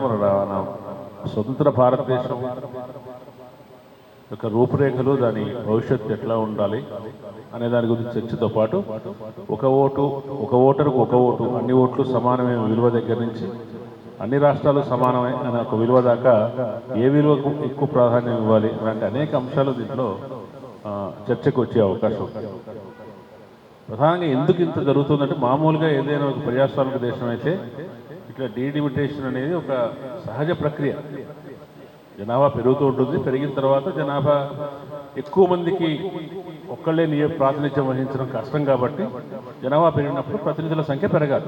మన స్వతంత్ర భారతదేశం యొక్క రూపురేఖలు, దాని భవిష్యత్తు ఎట్లా ఉండాలి అనే దాని గురించి చర్చతో పాటు ఒక ఓటరుకు ఒక ఓటు, అన్ని ఓట్లు సమానమైన విలువ దగ్గర నుంచి అన్ని రాష్ట్రాలు సమానమే అనే ఒక విలువ దాకా ఏ విలువకు ఎక్కువ ప్రాధాన్యం ఇవ్వాలి అలాంటి అనేక అంశాలు దీంట్లో చర్చకు వచ్చే అవకాశం ఉంది. ప్రధానంగా ఎందుకు ఇంత జరుగుతుందంటే, మామూలుగా ఏదైనా ఒక ప్రజాస్వామిక దేశం అయితే ఇట్లా డీలిమిటేషన్ అనేది ఒక సహజ ప్రక్రియ. జనాభా పెరుగుతూ ఉంటుంది, పెరిగిన తర్వాత జనాభా ఎక్కువ మందికి ఒక్కళ్ళే ప్రాతినిధ్యం వహించడం కష్టం కాబట్టి జనాభా పెరిగినప్పుడు ప్రతినిధుల సంఖ్య పెరగాలి.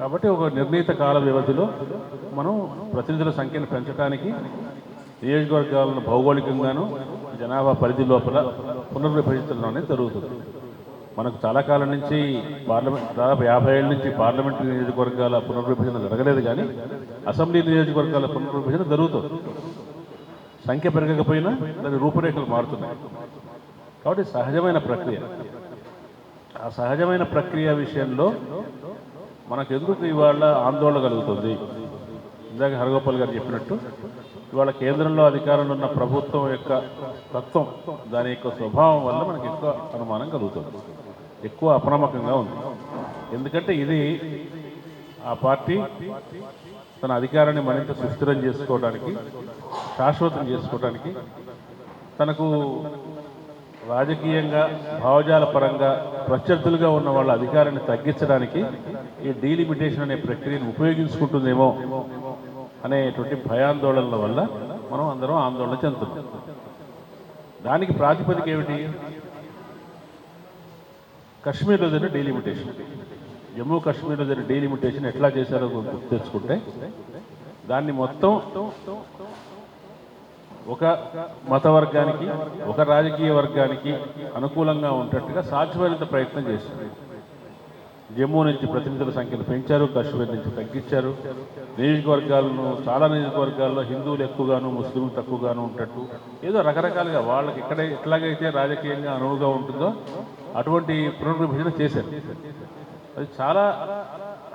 కాబట్టి ఒక నిర్ణీత కాల వ్యవధిలో మనం ప్రతినిధుల సంఖ్యను పెంచడానికి నియోజకవర్గాలను భౌగోళికంగాను జనాభా పరిధి లోపల పునర్విభజించడం అనేది జరుగుతుంది. మనకు చాలా కాలం నుంచి దాదాపు 50 ఏళ్ళ నుంచి పార్లమెంటరీ నియోజకవర్గాల పునర్విభజన జరగలేదు, కానీ అసెంబ్లీ నియోజకవర్గాల పునర్విభజన జరుగుతుంది. సంఖ్య పెరగకపోయినా దాని రూపురేఖలు మారుతున్నాయి. కాబట్టి సహజమైన ప్రక్రియ. ఆ సహజమైన ప్రక్రియ విషయంలో మనకు ఎందుకు ఇవాళ ఆందోళన కలుగుతుంది? ఇందాక హరగోపాల్ గారు చెప్పినట్టు, ఇవాళ కేంద్రంలో అధికారంలో ఉన్న ప్రభుత్వం యొక్క తత్వం, దాని యొక్క స్వభావం వల్ల మనకు ఎక్కువ అనుమానం కలుగుతుంది, ఎక్కువ అప్రమత్తంగా ఉంది. ఎందుకంటే ఇది ఆ పార్టీ తన అధికారాన్ని మరింత సుస్థిరం చేసుకోవడానికి, శాశ్వతం చేసుకోవడానికి, తనకు రాజకీయంగా భావజాల పరంగా ప్రత్యర్థులుగా ఉన్న వాళ్ళ అధికారాన్ని తగ్గించడానికి ఈ డీలిమిటేషన్ అనే ప్రక్రియను ఉపయోగించుకుంటుందేమో అనేటువంటి భయాందోళనల వల్ల మనం అందరం ఆందోళన చెందుతున్నాం. దానికి ప్రాతిపదిక ఏమిటి? కశ్మీర్లో జరిగిన డీలిమిటేషన్, జమ్మూ కాశ్మీర్లో జరిగిన డీలిమిటేషన్ ఎట్లా చేశారో గుర్తు తెచ్చుకుంటే, దాన్ని మొత్తం ఒక మత వర్గానికి, ఒక రాజకీయ వర్గానికి అనుకూలంగా ఉండేట్టుగా సాధ్యమైనంత ప్రయత్నం చేశారు. జమ్మూ నుంచి ప్రతినిధుల సంఖ్యను పెంచారు, కాశ్మీర్ నుంచి తగ్గించారు. నియోజకవర్గాలను, చాలా నియోజకవర్గాల్లో హిందువులు ఎక్కువగాను ముస్లింలు తక్కువగాను ఉంటట్టు ఏదో రకరకాలుగా వాళ్ళకి ఎట్లాగైతే రాజకీయంగా అనువుగా ఉంటుందో అటువంటి పునర్విభజన చేశారు. అది చాలా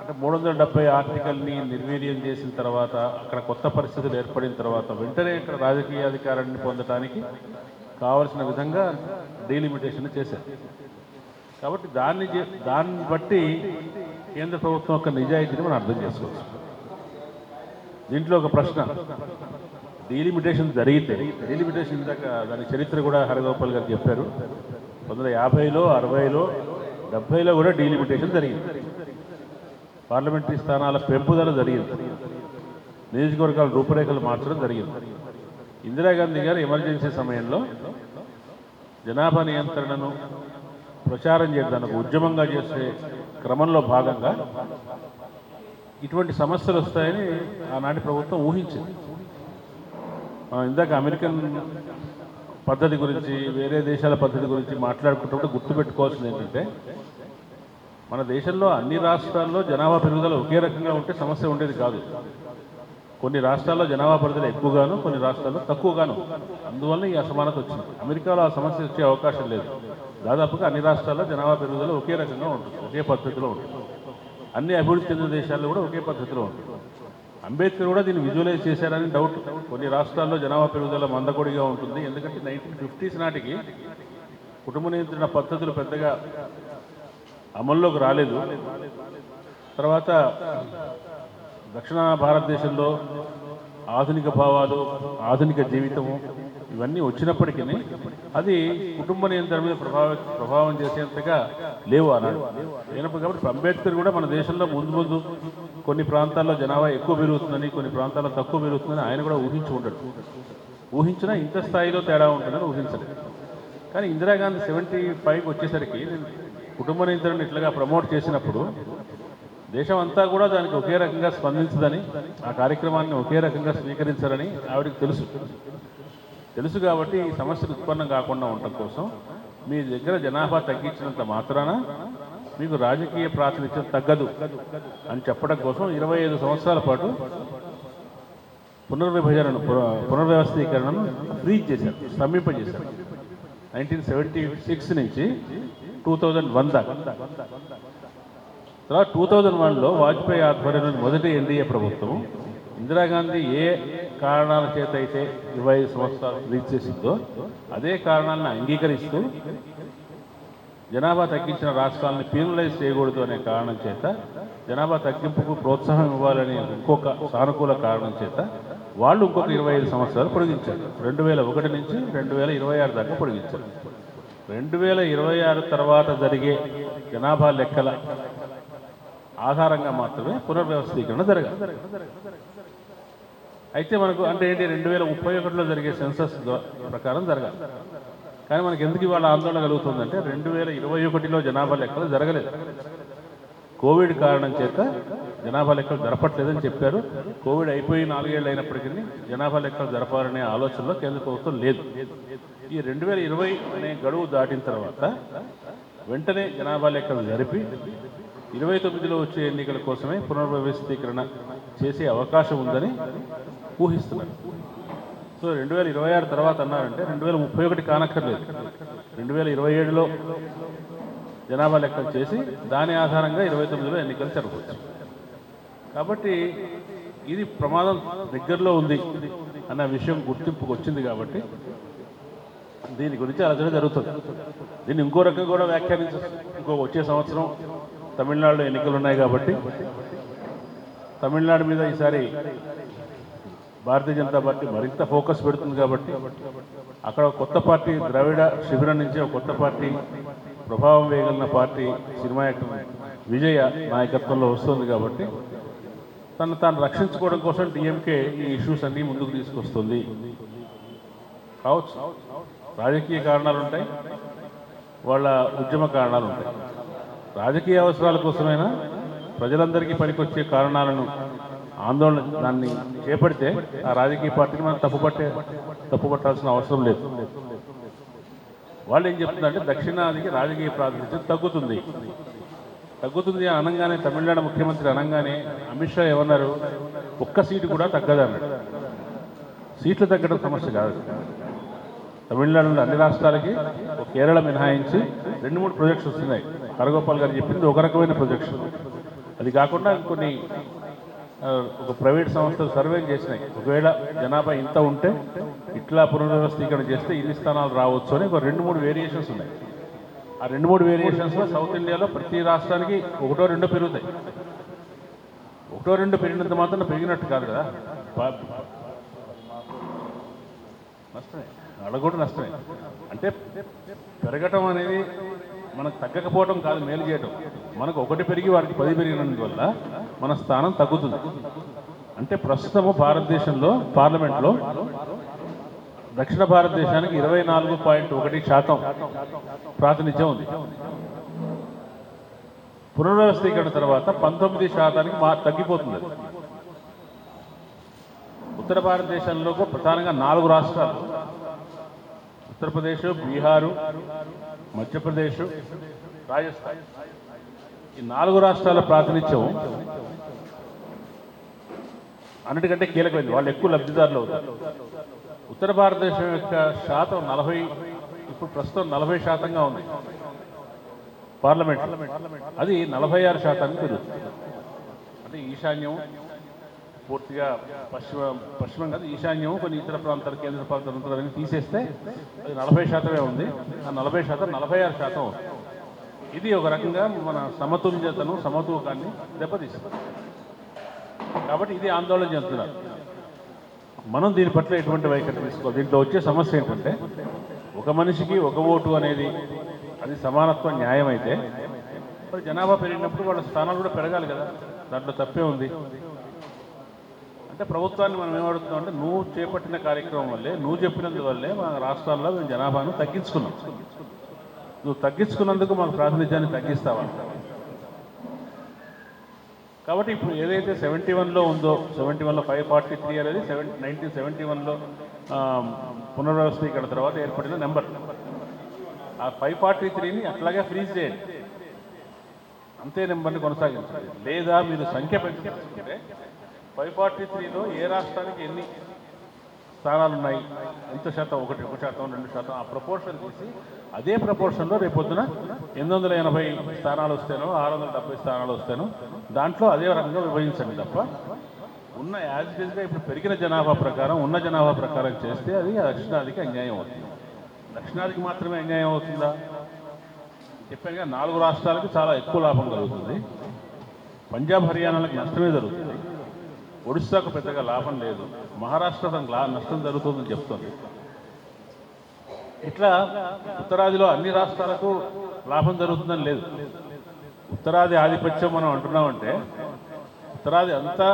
అంటే 370 ఆర్టికల్ని నిర్వీర్యం చేసిన తర్వాత, అక్కడ కొత్త పరిస్థితులు ఏర్పడిన తర్వాత వెంటనే ఇక్కడ రాజకీయ అధికారాన్ని పొందడానికి కావలసిన విధంగా డీలిమిటేషన్ చేశారు. కాబట్టి దాన్ని బట్టి కేంద్ర ప్రభుత్వం యొక్క నిజాయితీని మనం అర్థం చేసుకోవచ్చు. దీంట్లో ఒక ప్రశ్న, డీలిమిటేషన్ జరిగితే, డీలిమిటేషన్ ఇందాక దాని చరిత్ర కూడా హరగోపాల్ గారు చెప్పారు. 1950లో, 60లో, 70లో కూడా డీలిమిటేషన్ జరిగింది. పార్లమెంటరీ స్థానాల పెంపుదల జరిగింది, నియోజకవర్గాల రూపురేఖలు మార్చడం జరిగింది. ఇందిరాగాంధీ గారు ఎమర్జెన్సీ సమయంలో జనాభా నియంత్రణను ప్రచారం చేయడానికి ఉద్యమంగా చేసే క్రమంలో భాగంగా ఇటువంటి సమస్యలు వస్తాయని ఆనాటి ప్రభుత్వం ఊహించింది. ఇందాక అమెరికన్ పద్ధతి గురించి, వేరే దేశాల పద్ధతి గురించి మాట్లాడుకుంటున్నప్పుడు గుర్తుపెట్టుకోవాల్సింది ఏంటంటే, మన దేశంలో అన్ని రాష్ట్రాల్లో జనాభా పెరుగుదల ఒకే రకంగా ఉంటే సమస్య ఉండేది కాదు. కొన్ని రాష్ట్రాల్లో జనాభా పెరుగుదల ఎక్కువగాను, కొన్ని రాష్ట్రాల్లో తక్కువగాను, అందువల్ల ఈ అసమానత వచ్చింది. అమెరికాలో ఆ సమస్య వచ్చే అవకాశం లేదు. దాదాపుగా అన్ని రాష్ట్రాల్లో జనాభా పెరుగుదల ఒకే రకంగా ఉంటుంది, ఒకే పద్ధతిలో ఉంటుంది. అన్ని అభివృద్ధి చెందిన దేశాల్లో కూడా ఒకే పద్ధతిలో ఉంటుంది. అంబేద్కర్ కూడా దీన్ని విజువలైజ్ చేశారని డౌట్. కొన్ని రాష్ట్రాల్లో జనాభా పెరుగుదల మందకొడిగా ఉంటుంది, ఎందుకంటే 1950s నాటికి కుటుంబ నియంత్రణ పద్ధతులు పెద్దగా అమల్లోకి రాలేదు. తర్వాత దక్షిణ భారతదేశంలో ఆధునిక భావాలు, ఆధునిక జీవితము ఇవన్నీ వచ్చినప్పటికీ అది కుటుంబ నియంత్రణ మీద ప్రభావం చేసేంతగా లేవు అన్నాడు. లేనప్పుడు కాబట్టి అంబేద్కర్ కూడా మన దేశంలో ముందు కొన్ని ప్రాంతాల్లో జనాభా ఎక్కువ పెరుగుతుందని, కొన్ని ప్రాంతాల్లో తక్కువ పెరుగుతుందని ఆయన కూడా ఊహించి ఉండడు. ఊహించినా ఇంత స్థాయిలో తేడా ఉంటుందని ఊహించలేదు. కానీ ఇందిరాగాంధీ 75కి వచ్చేసరికి కుటుంబ నియంత్రణ ఇట్లాగా ప్రమోట్ చేసినప్పుడు దేశం అంతా కూడా దానికి ఒకే రకంగా స్పందించదని, ఆ కార్యక్రమాన్ని ఒకే రకంగా స్వీకరించాలని ఆవిడకి తెలుసు. కాబట్టి ఈ సమస్యలు ఉత్పన్నం కాకుండా ఉండటం కోసం మీ దగ్గర జనాభా తగ్గించినంత మాత్రాన మీకు రాజకీయ ప్రాతినిధ్యం తగ్గదు అని చెప్పడం కోసం 25 సంవత్సరాల పాటు పునర్వ్యవస్థీకరణను ఫ్రీజ్ చేశారు, స్తంభింపజేశారు. 1976 నుంచి 2001 దాకా. తర్వాత 2001లో వాజ్పేయి ఆధ్వర్యంలోని మొదటి ఎన్డీఏ ప్రభుత్వం ఇందిరాగాంధీ ఏ కారణాల చేత అయితే 25 సంవత్సరాలు రిలీజ్ చేసిందో అదే కారణాలను అంగీకరిస్తూ జనాభా తగ్గించిన రాష్ట్రాలను పీనలైజ్ చేయకూడదు అనే కారణం చేత జనాభా తగ్గింపుకు ప్రోత్సాహం ఇవ్వాలనే ఇంకొక సానుకూల కారణం చేత వాళ్ళు ఇంకొక 25 సంవత్సరాలు పొడిగించారు. 2001 నుంచి 2026 దాకా పొడిగించారు. 2026 తర్వాత జరిగే జనాభా లెక్కల ఆధారంగా మాత్రమే పునర్వ్యవస్థీకరణ జరగాలి. అయితే మనకు అంటే ఏంటి 2031లో జరిగే సెన్సస్ ప్రకారం జరగాలి. కానీ మనకి ఎందుకు ఇవాళ ఆందోళన కలుగుతుందంటే 2021లో జనాభా లెక్కలు జరగలేదు. కోవిడ్ కారణం చేత జనాభా లెక్కలు జరపట్లేదని చెప్పారు. కోవిడ్ అయిపోయి 4 ఏళ్ళు అయినప్పటికీ జనాభా లెక్కలు జరపాలనే ఆలోచనలో కేంద్ర ప్రభుత్వం లేదు. ఈ 2020 అనే గడువు దాటిన తర్వాత వెంటనే జనాభా లెక్కలు జరిపి 29లో వచ్చే ఎన్నికల కోసమే పునర్వ్యవస్థీకరణ చేసే అవకాశం ఉందని ఊహిస్తున్నారు. సో 2026 తర్వాత అన్నారంటే 2031 కానక్కర్లేదు, 2027లో జనాభా లెక్కలు చేసి దాని ఆధారంగా 29లో ఎన్నికలు జరగవచ్చు. కాబట్టి ఇది ప్రమాదం దగ్గరలో ఉంది అన్న విషయం గుర్తింపుకు వచ్చింది. కాబట్టి దీని గురించి ఆలోచన జరుగుతుంది. దీన్ని ఇంకో రకంగా కూడా వ్యాఖ్యానించవచ్చు. వచ్చే సంవత్సరం తమిళనాడులో ఎన్నికలు ఉన్నాయి కాబట్టి తమిళనాడు మీద ఈసారి భారతీయ జనతా పార్టీ మరింత ఫోకస్ పెడుతుంది. కాబట్టి అక్కడ కొత్త పార్టీ ద్రవిడ శిబిరం నుంచి ఒక కొత్త పార్టీ ప్రభావం వేయగలిగిన పార్టీ సినిమా యాక్టర్ విజయ నాయకత్వంలో వస్తుంది. కాబట్టి తను తాను రక్షించుకోవడం కోసం డిఎంకే ఈ ఇష్యూస్ అన్నీ ముందుకు తీసుకొస్తుంది. కావచ్చు రాజకీయ కారణాలు ఉంటాయి, వాళ్ళ ఉద్యమ కారణాలు ఉంటాయి. రాజకీయ అవసరాల కోసమైనా ప్రజలందరికీ పనికొచ్చే కారణాలను ఆందోళన దాన్ని చేపడితే ఆ రాజకీయ పార్టీని మనం తప్పుపట్టాల్సిన అవసరం లేదు. వాళ్ళు ఏం చెప్తున్నారంటే దక్షిణాదికి రాజకీయ ప్రాతినిధ్యం తగ్గుతుంది అని అనగానే తమిళనాడు ముఖ్యమంత్రి అనగానే అమిత్ షా ఏమన్నారు, ఒక్క సీటు కూడా తగ్గదన్నాడు. సీట్లు తగ్గడం సమస్య కాదు. తమిళనాడులో అన్ని రాష్ట్రాలకి కేరళ మినహాయించి 2-3 ప్రాజెక్ట్స్ వస్తున్నాయి. హరగోపాల్ గారు చెప్పింది ఒక రకమైన ప్రొజెక్షన్. అది కాకుండా కొన్ని ఒక ప్రైవేట్ సంస్థలు సర్వే చేసినాయి. ఒకవేళ జనాభా ఇంత ఉంటే ఇట్లా పునర్వ్యవస్థీకరణ చేస్తే ఇన్ని స్థానాలు రావచ్చు అని ఒక 2-3 వేరియేషన్స్ ఉన్నాయి. ఆ 2-3 వేరియేషన్స్లో సౌత్ ఇండియాలో ప్రతి రాష్ట్రానికి 1-2 పెరుగుతాయి. 1-2 పెరిగినంత మాత్రం పెరిగినట్టు కాదు కదా, నష్టమే, అలా కూడా నష్టమే. అంటే పెరగటం అనేది మనకు తగ్గకపోవడం కాదు, మేలు చేయటం. మనకు 1 పెరిగి వారికి 10 పెరిగినందువల్ల మన స్థానం తగ్గుతుంది. అంటే ప్రస్తుతము భారతదేశంలో పార్లమెంట్లో దక్షిణ భారతదేశానికి 24.1% ప్రాతినిధ్యం ఉంది. పునర్వ్యవస్థీకరణ తర్వాత 19% తగ్గిపోతుంది. ఉత్తర భారతదేశంలో ప్రధానంగా 4 రాష్ట్రాలు, ఉత్తరప్రదేశ్, బీహారు, మధ్యప్రదేశ్, రాజస్థాన్, ఈ 4 రాష్ట్రాల ప్రాతినిధ్యం అన్నిటికంటే కీలకమైంది. వాళ్ళు ఎక్కువ లబ్ధిదారులు అవుతారు. ఉత్తర భారతదేశం యొక్క శాతం 40, ఇప్పుడు ప్రస్తుతం 40% ఉంది పార్లమెంట్. అది 46% పెరుగుతుంది. అంటే ఈశాన్యం పూర్తిగా పశ్చిమం కాదు, ఈశాన్యం కొన్ని ఇతర ప్రాంతాలు, కేంద్ర ప్రాంతాలు తీసేస్తే అది 40% ఉంది. ఆ 40% 46% అవుతుంది. ఇది ఒక రకంగా మన సమతుల్యతను, సమతూకాన్ని దెబ్బతీస్తుంది. కాబట్టి ఇది ఆందోళన చెందుతున్నారు. మనం దీని పట్ల ఎటువంటి వైఖరి తీసుకోవాలి. దీంట్లో వచ్చే సమస్య ఏంటంటే ఒక మనిషికి ఒక ఓటు అనేది అది సమానత్వ న్యాయం అయితే మరి జనాభా పెరిగినప్పుడు వాళ్ళ స్థానాలు కూడా పెరగాలి కదా, దాంట్లో తప్పే ఉంది. అంటే ప్రభుత్వాన్ని మనం ఏమడుగుతున్నాం అంటే నువ్వు చేపట్టిన కార్యక్రమం వల్లే, నువ్వు చెప్పినందువల్లే మన రాష్ట్రాల్లో మేము జనాభాను తగ్గించుకున్నాం. నువ్వు తగ్గించుకున్నందుకు మాకు ప్రాతినిధ్యాన్ని తగ్గిస్తావా? కాబట్టి ఇప్పుడు ఏదైతే 71లో ఉందో, 71లో 543 అనేది 1971లో పునర్వ్యవస్థీకరణ తర్వాత ఏర్పడిన నెంబర్. ఆ 543ని అట్లాగే ఫ్రీజ్ చేయండి, అంతే నెంబర్ని కొనసాగించండి. లేదా మీరు సంఖ్య పెంచుకుంటే 543లో ఏ రాష్ట్రానికి ఎన్ని స్థానాలు ఉన్నాయి, ఎంత శాతం, 1%, 2%, ఆ ప్రపోర్షన్ తీసి అదే ప్రపోర్షన్లో రేపొద్దున 880 స్థానాలు వస్తేనో 670 స్థానాలు వస్తేనో దాంట్లో అదే రకంగా విభజించండి తప్ప ఉన్న యాజ్ ఇట్ ఈస్గా ఇప్పుడు పెరిగిన జనాభా ప్రకారం ఉన్న జనాభా ప్రకారం చేస్తే అది దక్షిణాదికి అన్యాయం అవుతుంది. దక్షిణాదికి మాత్రమే అన్యాయం అవుతుందా? చెప్పానుగా 4 రాష్ట్రాలకు చాలా ఎక్కువ లాభం కలుగుతుంది. పంజాబ్ హర్యానాలకు నష్టమే జరుగుతుంది. ఒడిశాకు పెద్దగా లాభం లేదు. మహారాష్ట్ర నష్టం జరుగుతుందని చెప్తుంది. ఇట్లా ఉత్తరాదిలో అన్ని రాష్ట్రాలకు లాభం జరుగుతుందని లేదు. ఉత్తరాది ఆధిపత్యం మనం అంటున్నామంటే ఉత్తరాది అంతా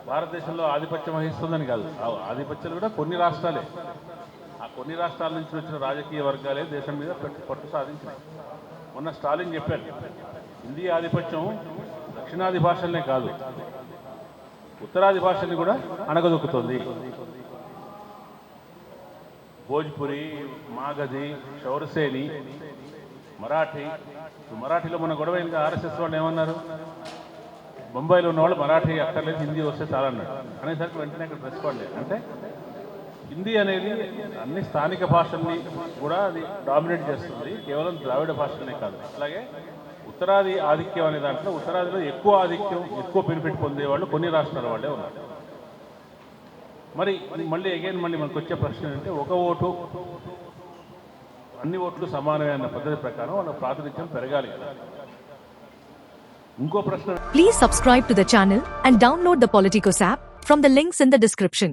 భారతదేశంలో ఆధిపత్యం వహిస్తుందని కాదు. ఆ ఆధిపత్యాలు కూడా కొన్ని రాష్ట్రాలే. ఆ కొన్ని రాష్ట్రాల నుంచి వచ్చిన రాజకీయ వర్గాలే దేశం మీద పట్టు సాధించినాయి. మొన్న స్టాలిన్ చెప్పారు, హిందీ ఆధిపత్యం దక్షిణాది భాషలనే కాదు ఉత్తరాది భాషల్ని కూడా అణగదొక్కుతుంది. భోజ్పురి, మాగధి, షౌరసేని, మరాఠీ. మరాఠీలో మన గొడవైందిగా ఆర్ఎస్ఎస్ వాళ్ళు ఏమన్నారు, బొంబాయిలో ఉన్నవాళ్ళు మరాఠీ అక్కర్లేదు, హిందీ వస్తే చాలా అన్నాడు. అనేసరికి వెంటనే అక్కడ రెస్పాండ్ లేదు. అంటే హిందీ అనేది అన్ని స్థానిక భాషల్ని కూడా అది డామినేట్ చేస్తుంది, కేవలం ద్రావిడ భాషలనే కాదు. అలాగే ఉత్తరాది ఆధిక్యం అనే దాంట్లో ఉత్తరాదిలో ఎక్కువ ఆధిక్యం, ఎక్కువ బెనిఫిట్ పొందేవాళ్ళు కొన్ని రాష్ట్రాల వాళ్ళే ఉన్నారు. మరి మళ్ళీ మనకు వచ్చే ప్రశ్న ఏంటంటే, ఒక ఓటు అన్ని ఓట్లు సమానమే అన్న పద్ధతి ప్రకారం వాళ్ళ ప్రాతినిధ్యం పెరగాలి కదా. ఇంకో ప్రశ్న, Please subscribe to the channel and download the Politicos app from the links in the description.